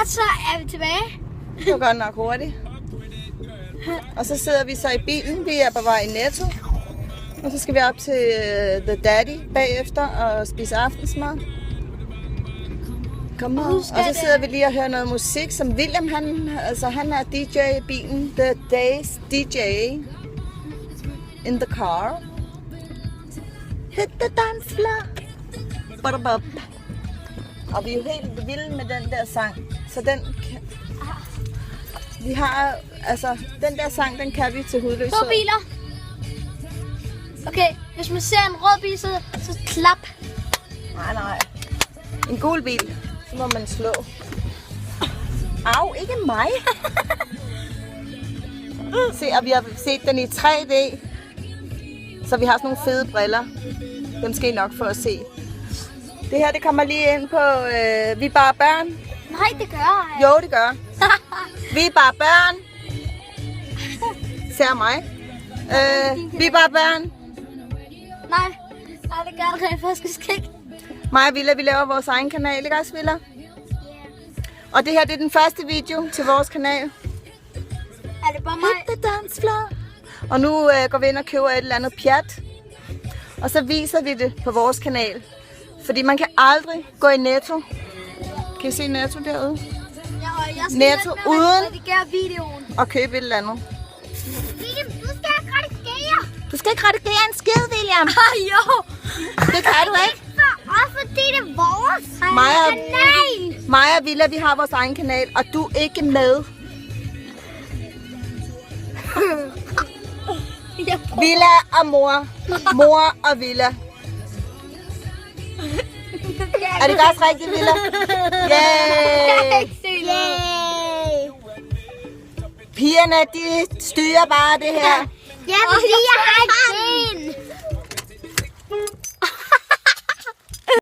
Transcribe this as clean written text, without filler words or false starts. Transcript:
Godt, så er vi tilbage. Det var godt nok hurtigt. Og så sidder vi så i bilen. Vi er på vej i Netto. Og så skal vi op til The Daddy bagefter og spise aftensmad. Kom on. Og så sidder vi lige og hører noget musik, som William, han er DJ i bilen. The Days DJ. In the car. Hit the dance floor. Badabab. Og vi er jo helt vilde med den der sang. Så den kan... Vi har, altså, den der sang, den kan vi til hudløshed. 2 biler. Okay, hvis man ser en rød bil, så klap. Nej. En gul bil, så må man slå. Au, ikke mig. Se, og vi har set den i 3D. Så vi har sådan nogle fede briller. Dem skal I nok få at se. Det her, det kommer lige ind på Vi er bare børn. Nej, det gør jeg. Jo, det gør. Vi er bare børn. Ser mig. Vi er bare børn. Nej, det gør det faktisk ikke. Mig og Villa, vi laver vores egen kanal, ikke også, Villa? Og det her, det er den første video til vores kanal. Er det bare mig? Hit the dance floor. Og nu går vi ind og køber et eller andet pjat. Og så viser vi det på vores kanal. Fordi man kan aldrig gå i Netto. Kan I se Netto derude? Ja, og jeg skal Netto uden redigere videoen. og købe et eller andet. William, du skal ikke redigere. Du skal ikke redigere en skid, William. Jo. Det kan du ikke. Også fordi det er vores kanal. Mig og Villa, vi har vores egen kanal, og du er ikke med. Villa og mor. Mor og Villa. Er det også rigtigt, Villa? Yay! Yay! Pigerne, de styrer bare det her. Ja, fordi jeg har en